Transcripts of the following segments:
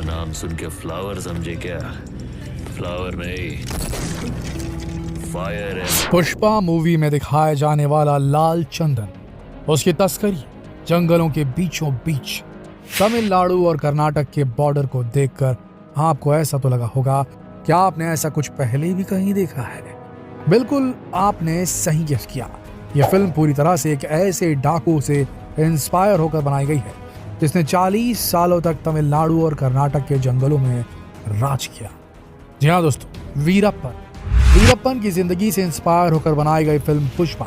नाम सुन के फ्लावर समझे क्या? फ्लावर नहीं, फायर है। पुष्पा मूवी में दिखाया जाने वाला लाल चंदन, उसकी तस्करी जंगलों के बीचों बीच तमिलनाडु और कर्नाटक के बॉर्डर को देखकर आपको ऐसा तो लगा होगा कि आपने ऐसा कुछ पहले भी कहीं देखा है। बिल्कुल आपने सही गेस किया। यह फिल्म पूरी तरह से एक ऐसे डाकू से इंस्पायर होकर बनाई गई है जिसने 40 सालों तक तमिलनाडु और कर्नाटक के जंगलों में राज किया। जी हाँ दोस्तों, वीरप्पन की जिंदगी से इंस्पायर होकर बनाई गई फिल्म पुष्पा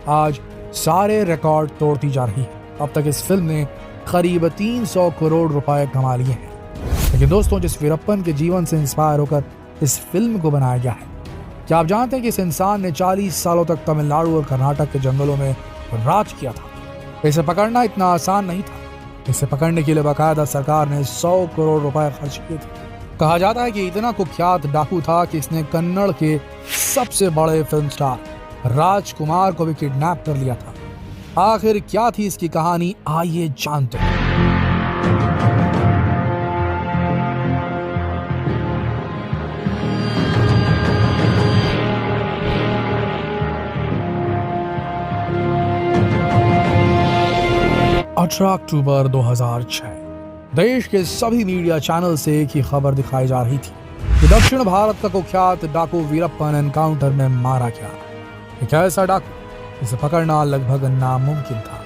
आज सारे रिकॉर्ड तोड़ती जा रही है। अब तक इस फिल्म ने करीब 300 करोड़ रुपए कमा लिए हैं। लेकिन दोस्तों, जिस वीरप्पन के जीवन से इंस्पायर होकर इस फिल्म को बनाया गया है, क्या आप जानते हैं कि इस इंसान ने 40 सालों तक तमिलनाडु और कर्नाटक के जंगलों में राज किया था। इसे पकड़ना इतना आसान नहीं था। इसे पकड़ने के लिए बाकायदा सरकार ने 100 करोड़ रुपए खर्च किए थे। कहा जाता है कि इतना कुख्यात डाकू था कि इसने कन्नड़ के सबसे बड़े फिल्म स्टार राजकुमार को भी किडनैप कर लिया था। आखिर क्या थी इसकी कहानी, आइए जानते हैं। अक्टूबर 2006 देश के सभी मीडिया चैनल से एक ही खबर दिखाई जा रही थी कि दक्षिण भारत का कुख्यात डाकू वीरप्पन एनकाउंटर में मारा गया। एक ऐसा डाकू इसे पकड़ना लगभग नामुमकिन था।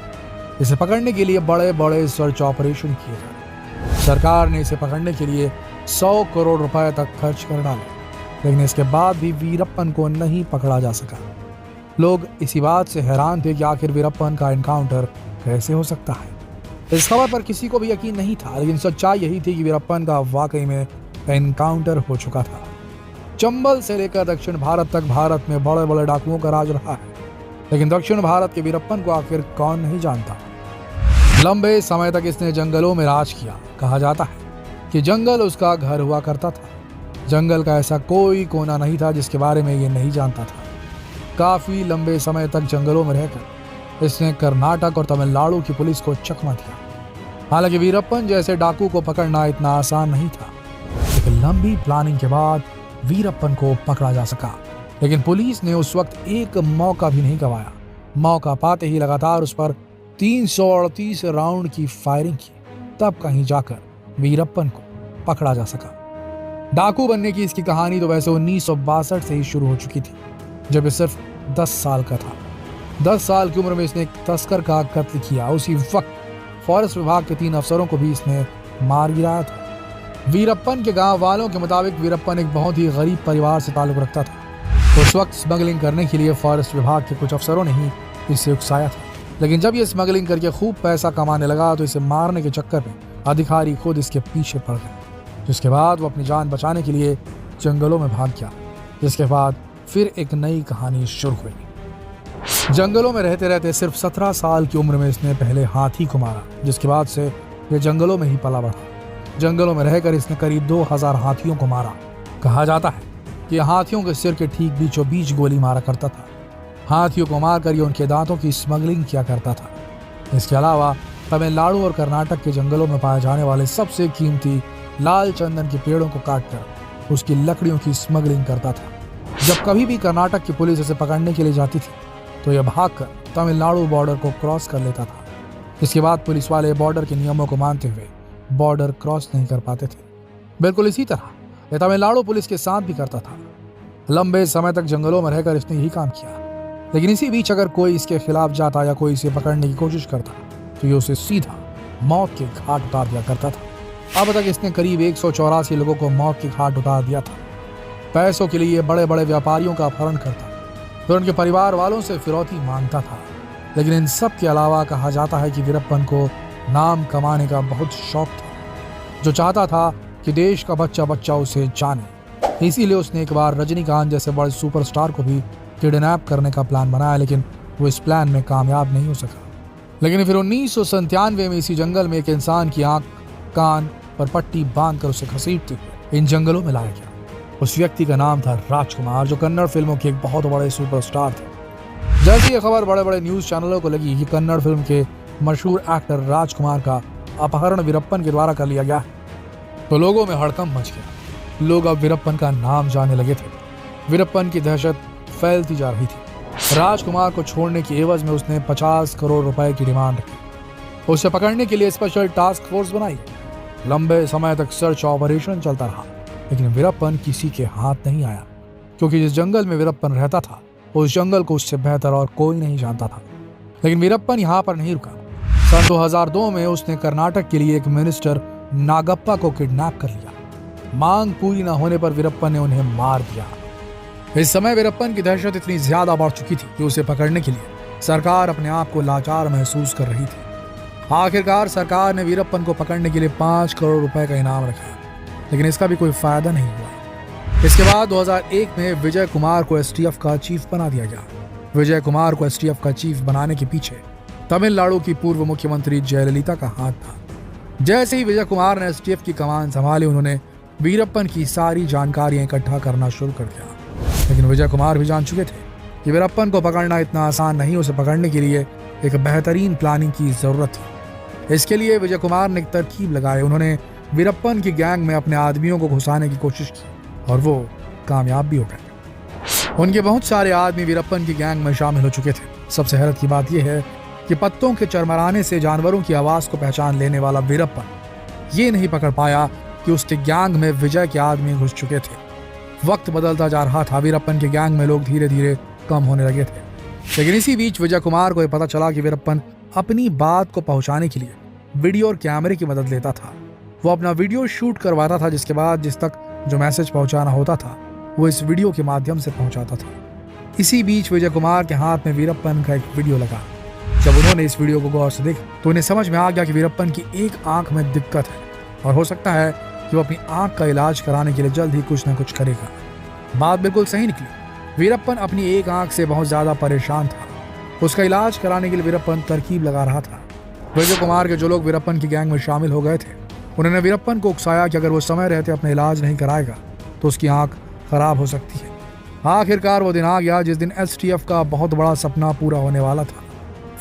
इसे पकड़ने के लिए बड़े बड़े सर्च ऑपरेशन किए गए। सरकार ने इसे पकड़ने के लिए 100 करोड़ रुपए तक खर्च कर डाले, लेकिन इसके बाद भी वीरप्पन को नहीं पकड़ा जा सका। लोग इसी बात से हैरान थे कि आखिर वीरप्पन का एनकाउंटर कैसे हो सकता है। इस खबर पर किसी को भी यकीन नहीं था, लेकिन सच्चाई यही थी कि वीरप्पन का वाकई में एनकाउंटर हो चुका था। चंबल से लेकर दक्षिण भारत तक भारत में बड़े बड़े डाकुओं का राज रहा है, लेकिन दक्षिण भारत के वीरप्पन को आखिर कौन नहीं जानता। लंबे समय तक इसने जंगलों में राज किया। कहा जाता है कि जंगल उसका घर हुआ करता था। जंगल का ऐसा कोई कोना नहीं था जिसके बारे में ये नहीं जानता था। काफी लंबे समय तक जंगलों में रहकर इसने कर्नाटक और तमिलनाडु की पुलिस को चकमा दिया। हालांकि वीरप्पन जैसे डाकू को पकड़ना इतना आसान नहीं था, लेकिन लंबी प्लानिंग के बाद वीरप्पन को पकड़ा जा सका। लेकिन पुलिस ने उस वक्त एक मौका भी नहीं गंवाया। मौका पाते ही लगातार उस पर 338 राउंड की फायरिंग की, तब कहीं जाकर वीरप्पन को पकड़ा जा सका। डाकू बनने की इसकी कहानी तो वैसे 1962 से ही शुरू हो चुकी थी, जब ये सिर्फ 10 साल का था। 10 साल की उम्र में इसने एक तस्कर का कत्ल किया। उसी वक्त फॉरेस्ट विभाग के 3 अफसरों को भी इसने मार गिराया था। वीरप्पन के गांव वालों के मुताबिक वीरप्पन एक बहुत ही गरीब परिवार से ताल्लुक रखता था। उस वक्त स्मगलिंग करने के लिए फॉरेस्ट विभाग के कुछ अफसरों ने ही इसे उकसाया था, लेकिन जब ये स्मगलिंग करके खूब पैसा कमाने लगा तो इसे मारने के चक्कर में अधिकारी खुद इसके पीछे पड़ गए, जिसके बाद वो अपनी जान बचाने के लिए जंगलों में भाग गया। जिसके बाद फिर एक नई कहानी शुरू हुई। जंगलों में रहते रहते सिर्फ 17 साल की उम्र में इसने पहले हाथी को मारा, जिसके बाद से ये जंगलों में ही पला बढ़ा। जंगलों में रहकर इसने करीब 2000 हाथियों को मारा। कहा जाता है कि हाथियों के सिर के ठीक बीचों बीच गोली मारा करता था। हाथियों को मारकर ये उनके दांतों की स्मगलिंग किया करता था। इसके अलावा तमिलनाडु और कर्नाटक के जंगलों में पाए जाने वाले सबसे कीमती लाल चंदन के पेड़ों को काटकर उसकी लकड़ियों की स्मगलिंग करता था। जब कभी भी कर्नाटक की पुलिस इसे पकड़ने के लिए जाती थी तो यह भागकर तमिलनाडु बॉर्डर को क्रॉस कर लेता था। इसके बाद पुलिस वाले बॉर्डर के नियमों को मानते हुए बॉर्डर क्रॉस नहीं कर पाते थे। बिल्कुल इसी तरह यह तमिलनाडु पुलिस के साथ भी करता था। लंबे समय तक जंगलों में रहकर इसने यही काम किया, लेकिन इसी बीच अगर कोई इसके खिलाफ जाता या कोई इसे पकड़ने की कोशिश करता तो ये उसे सीधा मौत के घाट उतार दिया करता था। अब तक इसने करीब 184 लोगों को मौत के घाट उतार दिया था। पैसों के लिए बड़े बड़े व्यापारियों का अपहरण करता, फिर उनके परिवार वालों से फिरौती मांगता था। लेकिन इन सब के अलावा कहा जाता है कि वीरप्पन को नाम कमाने का बहुत शौक था, जो चाहता था कि देश का बच्चा बच्चा उसे जाने। इसीलिए उसने एक बार रजनीकांत जैसे बड़े सुपरस्टार को भी किडनैप करने का प्लान बनाया, लेकिन वो इस प्लान में कामयाब नहीं हो सका। लेकिन फिर 1997 में इसी जंगल में एक इंसान की आंख कान पर पट्टी बांधकर उसे घसीटते हुए इन जंगलों में लाया गया। उस व्यक्ति का नाम था राजकुमार, जो कन्नड़ फिल्मों के एक बहुत बड़े सुपरस्टार थे। जैसे ये खबर बड़े बड़े न्यूज चैनलों को लगी कि कन्नड़ फिल्म के मशहूर एक्टर राजकुमार का अपहरण वीरप्पन के द्वारा कर लिया गया, तो लोगों में हड़कंप मच गया। लोग अब वीरप्पन का नाम जानने लगे थे। वीरप्पन की दहशत फैलती जा रही थी। राजकुमार को छोड़ने की एवज में उसने 50 करोड़ रुपए की डिमांड रखी। उसे पकड़ने के लिए स्पेशल टास्क फोर्स बनाई। लंबे समय तक सर्च ऑपरेशन चलता रहा, लेकिन वीरप्पन किसी के हाथ नहीं आया, क्योंकि जिस जंगल में वीरप्पन रहता था उस जंगल को उससे बेहतर और कोई नहीं जानता था। लेकिन वीरप्पन यहाँ पर नहीं रुका। सन 2002 में उसने कर्नाटक के लिए एक मिनिस्टर नागप्पा को किडनैप कर लिया। मांग पूरी न होने पर वीरप्पन ने उन्हें मार दिया। इस समय वीरप्पन की दहशत इतनी ज्यादा बढ़ चुकी थी कि उसे पकड़ने के लिए सरकार अपने आप को लाचार महसूस कर रही थी। आखिरकार सरकार ने वीरप्पन को पकड़ने के लिए 5 करोड़ रुपए का इनाम रखा, लेकिन इसका भी कोई फायदा नहीं हुआ। इसके बाद 2001 में विजय कुमार को एसटीएफ का चीफ बना दिया गया। विजय कुमार को एसटीएफ का चीफ बनाने के पीछे तमिलनाडु की पूर्व मुख्यमंत्री जयललिता का हाथ था। जैसे ही विजय कुमार ने एसटीएफ की कमान संभाली, उन्होंने वीरप्पन की सारी जानकारियां इकट्ठा करना शुरू कर दिया। लेकिन विजय कुमार भी जान चुके थे कि वीरप्पन को पकड़ना इतना आसान नहीं। उसे पकड़ने के लिए एक बेहतरीन प्लानिंग की जरूरत थी। इसके लिए विजय कुमार ने एक तरकीब लगाई। उन्होंने वीरप्पन की गैंग में अपने आदमियों को घुसाने की कोशिश की और वो कामयाब भी हो गए। उनके बहुत सारे आदमी वीरप्पन की गैंग में शामिल हो चुके थे। सबसे हैरत की बात यह है कि पत्तों के चरमराने से जानवरों की आवाज को पहचान लेने वाला वीरप्पन ये नहीं पकड़ पाया कि उसके गैंग में विजय के आदमी घुस चुके थे। वक्त बदलता जा रहा था। वीरप्पन के गैंग में लोग धीरे धीरे कम होने लगे थे। लेकिन इसी बीच विजय कुमार को यह पता चला कि वीरप्पन अपनी बात को पहुंचाने के लिए वीडियो और कैमरे की मदद लेता था। वो अपना वीडियो शूट करवाता था, जिसके बाद जिस तक जो मैसेज पहुंचाना होता था वो इस वीडियो के माध्यम से पहुंचाता था। इसी बीच विजय कुमार के हाथ में वीरप्पन का एक वीडियो लगा। जब उन्होंने इस वीडियो को गौर से देखा तो उन्हें समझ में आ गया कि वीरप्पन की एक आंख में दिक्कत है और हो सकता है कि वो अपनी आंख का इलाज कराने के लिए जल्द ही कुछ न कुछ करेगा। बात बिल्कुल सही निकली। वीरप्पन अपनी एक आंख से बहुत ज्यादा परेशान था। उसका इलाज कराने के लिए वीरप्पन तरकीब लगा रहा था। विजय कुमार के जो लोग वीरप्पन की गैंग में शामिल हो गए थे, उन्होंने वीरप्पन को उकसाया कि अगर वो समय रहते अपना इलाज नहीं कराएगा तो उसकी आंख खराब हो सकती है। आखिरकार वो दिन आ गया जिस दिन एसटीएफ का बहुत बड़ा सपना पूरा होने वाला था।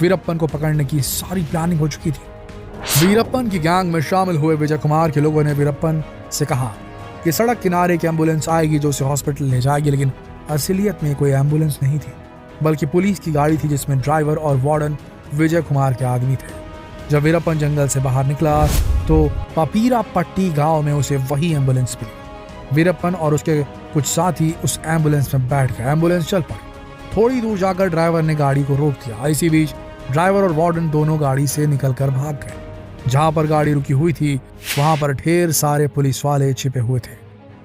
वीरप्पन को पकड़ने की सारी प्लानिंग हो चुकी थी। वीरप्पन की गैंग में शामिल हुए विजय कुमार के लोगों ने वीरप्पन से कहा कि सड़क किनारे की एम्बुलेंस आएगी जो उसे हॉस्पिटल ले जाएगी, लेकिन असलियत में कोई एम्बुलेंस नहीं थी, बल्कि पुलिस की गाड़ी थी जिसमें ड्राइवर और वार्डन विजय कुमार के आदमी थे। जब वीरप्पन जंगल से बाहर निकला तो पापीरा पट्टी गांव में उसे वही एम्बुलेंस मिली। वीरप्पन और उसके कुछ साथी उस एम्बुलेंस में बैठ गए। एम्बुलेंस चल पड़ी। थोड़ी दूर जाकर ड्राइवर ने गाड़ी को रोक दिया। इसी बीच ड्राइवर और वार्डन दोनों गाड़ी से निकलकर भाग गए। जहां पर गाड़ी रुकी हुई थी वहां पर ढेर सारे पुलिस वाले छिपे हुए थे।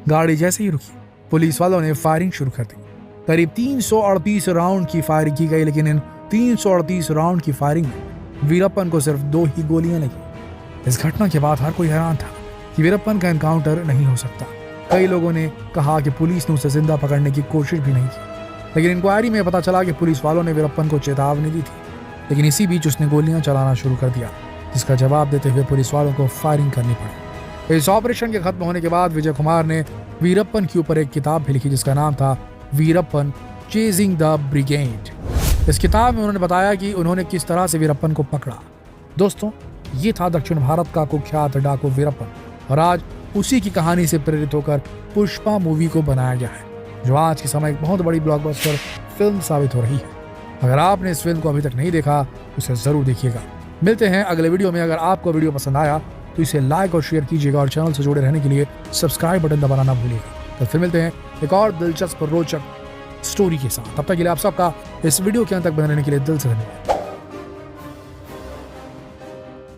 गाड़ी जैसे ही रुकी, पुलिस वालों ने फायरिंग शुरू कर दी। करीब 338 राउंड की फायरिंग की गई, लेकिन इन 338 राउंड की फायरिंग में वीरप्पन को सिर्फ 2 ही गोलियां लगी। इस घटना के बाद हर कोई हैरान था कि वीरप्पन का एनकाउंटर नहीं हो सकता। कई लोगों ने कहा कि पुलिस ने उसे जिंदा पकड़ने की कोशिश भी नहीं की, लेकिन इंक्वायरी में पता चला कि पुलिस वालों ने वीरप्पन को चेतावनी दी थी, लेकिन इसी बीच उसने गोलियां चलाना शुरू कर दिया, जिसका जवाब देते हुए पुलिस वालों को फायरिंग करनी पड़ी। इस ऑपरेशन के खत्म होने के बाद विजय कुमार ने वीरप्पन के ऊपर एक किताब भी लिखी जिसका नाम था वीरप्पन चेजिंग द ब्रिगेड। इस किताब में उन्होंने बताया कि उन्होंने किस तरह से वीरप्पन को पकड़ा। दोस्तों, ये था दक्षिण भारत का कुख्यात डाकू वीरप्पन, और आज उसी की कहानी से प्रेरित होकर पुष्पा मूवी को बनाया गया है, जो आज के समय एक बहुत बड़ी ब्लॉकबस्टर फिल्म साबित हो रही है। अगर आपने इस फिल्म को अभी तक नहीं देखा तो इसे जरूर देखिएगा। मिलते हैं अगले वीडियो में। अगर आपको वीडियो पसंद आया तो इसे लाइक और शेयर कीजिएगा और चैनल से जुड़े रहने के लिए सब्सक्राइब बटन दबाना ना भूलिएगा। तो फिर मिलते हैं एक और दिलचस्प रोचक स्टोरी के साथ। तब तक के लिए आप सबका इस वीडियो के अंत तक बने रहने के लिए दिल से धन्यवाद।